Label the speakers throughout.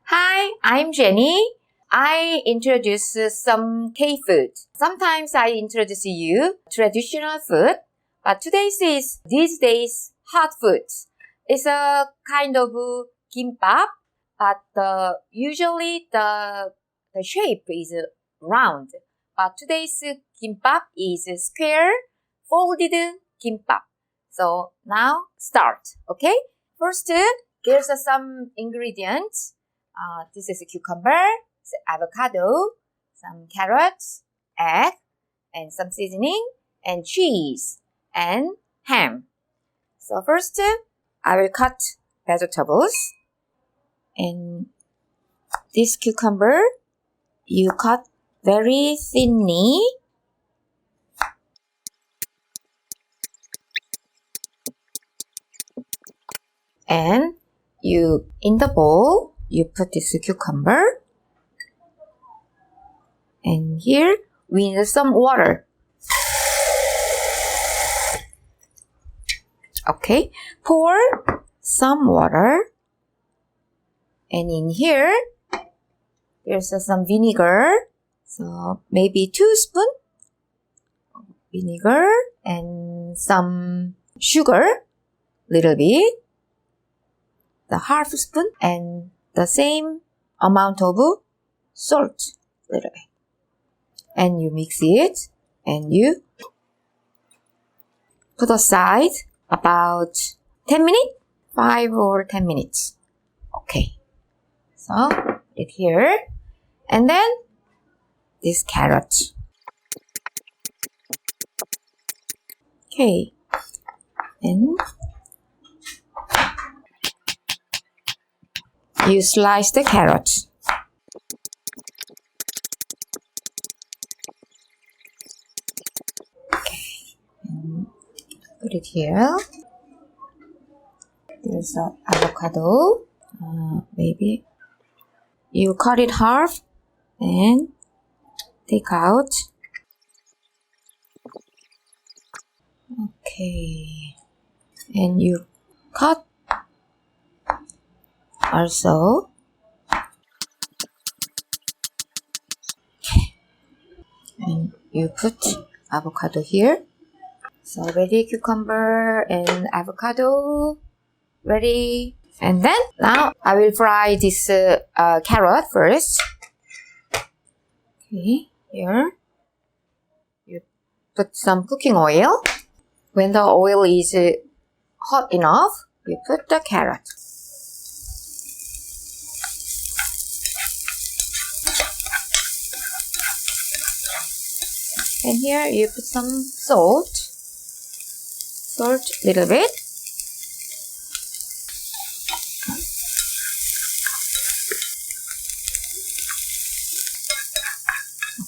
Speaker 1: Hi, I'm Jennie. I introduce some K-food. Sometimes I introduce you traditional food, but these days hot food. It's a kind of kimbap, but usually the shape is round. But today's kimbap is square folded gimbap. So now start, okay? First, here's some ingredients. This is a cucumber, avocado, some carrots, egg, and some seasoning, and cheese, and ham. So first, I will cut vegetables. And this cucumber, you cut very thinly. And in the bowl, you put this cucumber. And here, we need some water. Okay, pour some water. And in here, there's some vinegar. So maybe 2 spoons vinegar and some sugar, little bit. The half spoon and the same amount of salt, little bit. And you mix it and you put aside about 10 minutes, 5 or 10 minutes. Okay. So, put it here. And then, this carrot. Okay. And you slice the carrot. Okay. And put it here. There's an avocado. Maybe you cut it half and take out. Okay. And you cut also. Okay. And you put avocado here. So ready, cucumber and avocado. Ready. And then now I will fry this carrot first. Okay, here. You put some cooking oil. When the oil is hot enough, you put the carrot. And here you put some salt. Salt a little bit.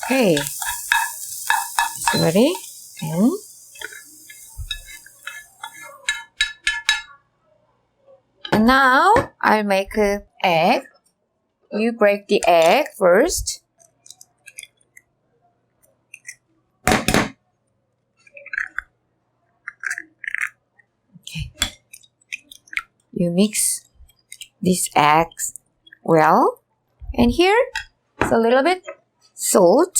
Speaker 1: Okay, it's ready. And now I'll make an egg. You break the egg first. Okay. You mix these eggs well. And here it's a little bit salt.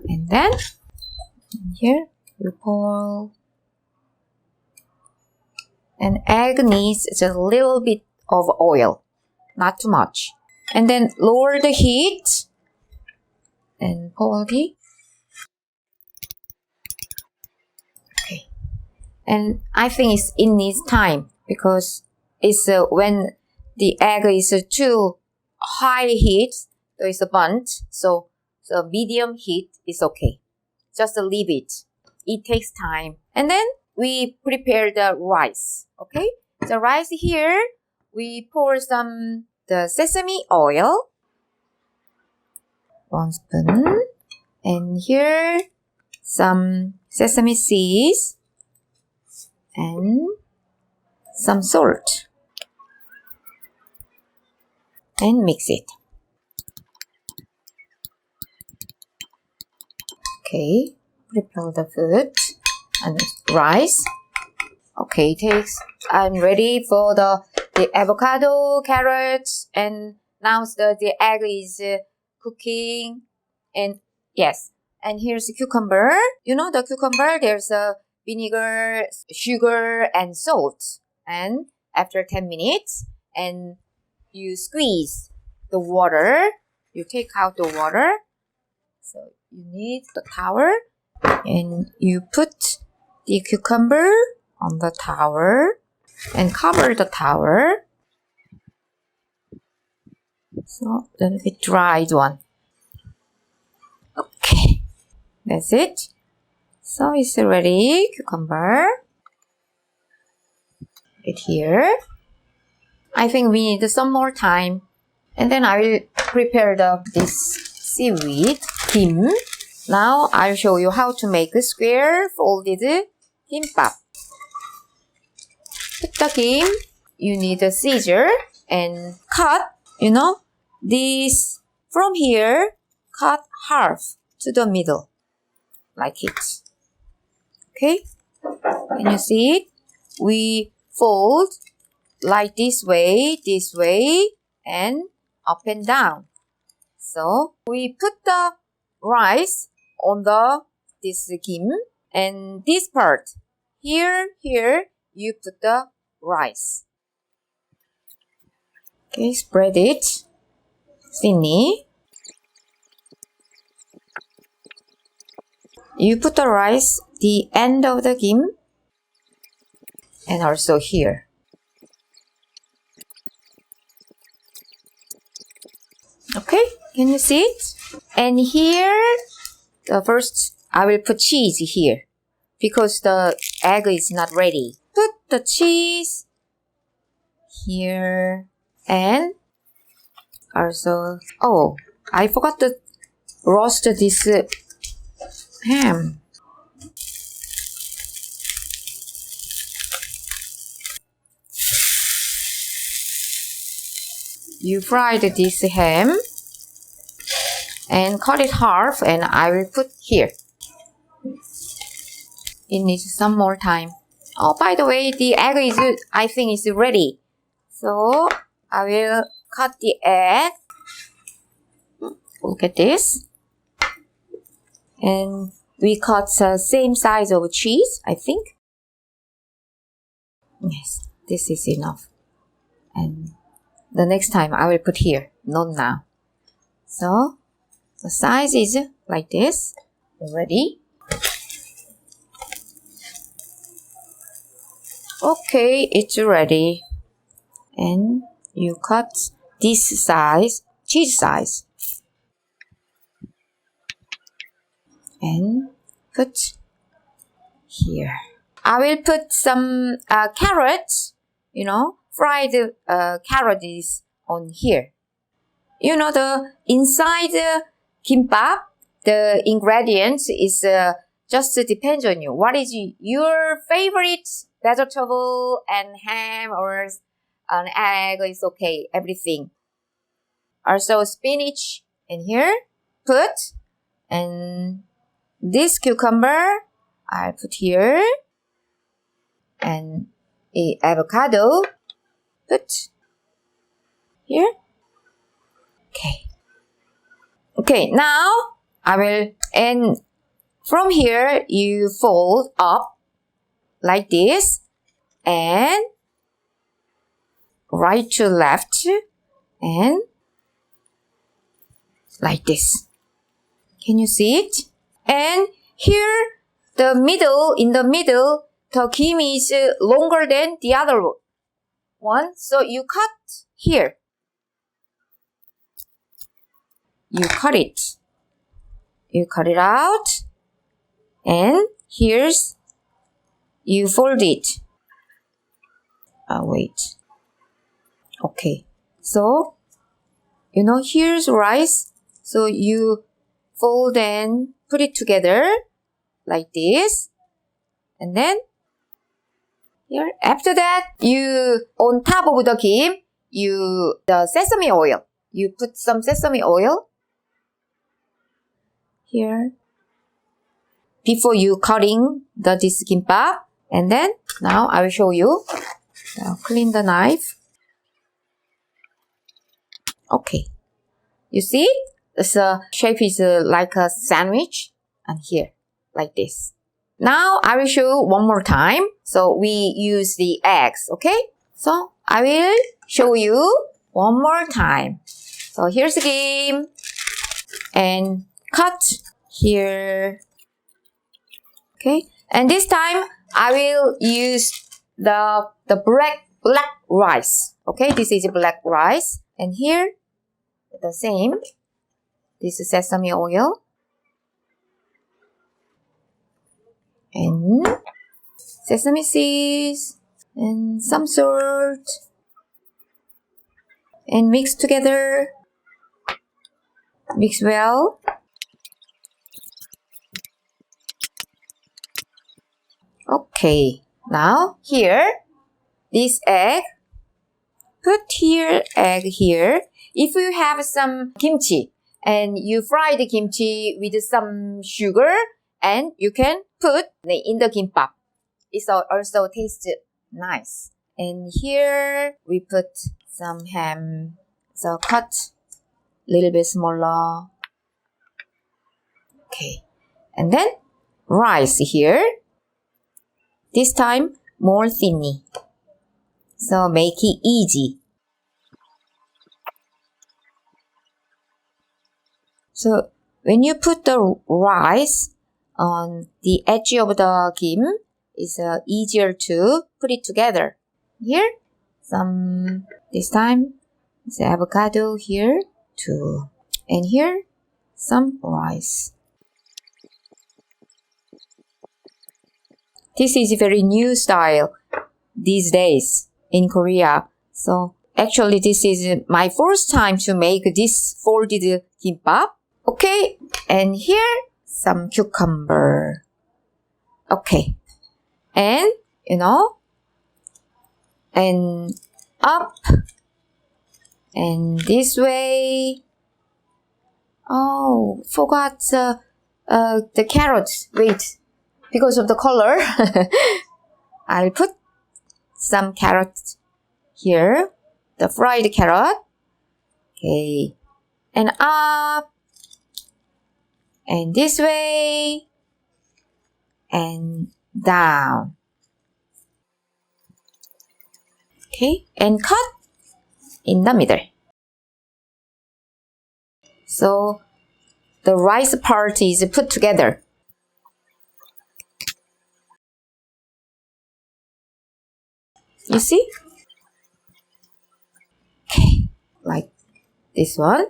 Speaker 1: And then here you pour. An egg needs just a little bit of oil, not too much. And then lower the heat and pour the. Okay. And I think it needs time because it's when the egg is too high heat, so it's burnt. So medium heat is okay. Just leave it. It takes time. And then we prepare the rice. Okay? The rice here, we pour the sesame oil. 1 spoon. And here, some sesame seeds. And some salt. And mix it. Okay, prepare the food and rice. Okay, I'm ready for the avocado, carrots, and now the egg is cooking. And yes, and here's the cucumber. You know the cucumber, there's a vinegar, sugar, and salt. And after 10 minutes, and you squeeze the water. You take out the water. So you need the towel, and you put the cucumber on the towel and cover the towel. So a little bit dried one. Okay, that's it. So it's ready, cucumber. It here. I think we need some more time. And then I will prepare this seaweed kim. Now I'll show you how to make a square folded gimbap. Put the kim. You need a scissor and cut, this from here, cut half to the middle, like it. Okay? Can you see it? We fold like this way, and up and down. So we put the rice on this kim, and this part here you put the rice. Okay, spread it thinly. You put the rice the end of the kim and also here. Okay, can you see it? And here, first I will put cheese here because the egg is not ready. Put the cheese here and also, I forgot to roast this ham. You fried this ham and cut it half, and I will put here. It needs some more time. Oh, by the way, the egg I think is ready. So I will cut the egg. Look at this. And we cut the same size of cheese, I think. Yes, this is enough. And the next time I will put here, not now. So the size is like this. Ready? Okay, it's ready. And you cut this size, cheese size. And put here. I will put some carrots, fried carrots on here. The inside kimbap, the ingredients is just depends on you. What is your favorite vegetable and ham or an egg is okay, everything. Also spinach in here, put, and this cucumber I put here, and a avocado put here. Okay, now I will, and from here you fold up like this and right to left and like this. Can you see it? And here in the middle, the kim is longer than the other one. So you cut here. You cut it. You cut it out. And here's, you fold it. Wait. Okay. So, here's rice. So you fold and put it together like this. And then here, after that, on top of the kim, the sesame oil. You put some sesame oil here. before you cutting this kimbap. And then now I will show you. Now clean the knife. Okay. You see? The shape is like a sandwich. And here, like this. Now I will show you one more time. So we use the eggs, okay? So I will show you one more time. So here's the game. And cut here. Okay? And this time I will use the black rice. Okay? This is black rice. And here, the same. This is sesame oil. And sesame seeds. And some salt. And mix together. Mix well. Okay. Now, here. This egg. Put here, egg here. If you have some kimchi. And you fry the kimchi with some sugar. And you can put in the kimbap. It also tastes nice. And here we put some ham. So cut a little bit smaller. Okay. And then rice here. This time more thinly. So make it easy. So when you put the rice on the edge of the kim, it's easier to put it together. Here, this time, it's avocado here too. And here, some rice. This is a very new style these days in Korea. So actually, this is my first time to make this folded kimbap. Okay, and here, some cucumber. Okay. And, and up. And this way. Oh, forgot the carrots. Wait, because of the color. I'll put some carrots here. The fried carrot. Okay. And up. And this way. And down. Okay. And cut in the middle. So the rice part is put together. You see? Okay. Like this one.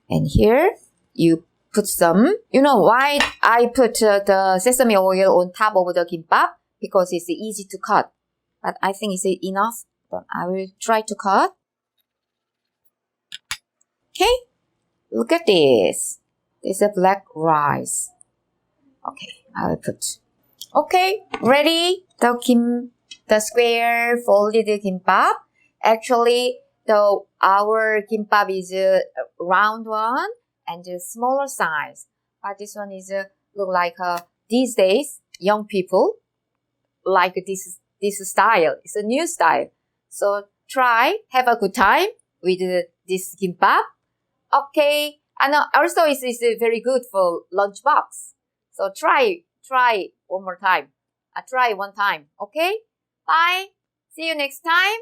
Speaker 1: And here you put some, why I put the sesame oil on top of the kimbap? Because it's easy to cut. But I think it's enough. So I will try to cut. Okay. Look at this. This is black rice. Okay. I will put. Okay. Ready? The square folded kimbap. Actually, our kimbap is a round one. And a smaller size. But this one is look like these days young people like this style. It's a new style. So try, have a good time with this kimbap. Okay, and also it's very good for lunchbox. So try one more time. Try one time. Okay, bye. See you next time.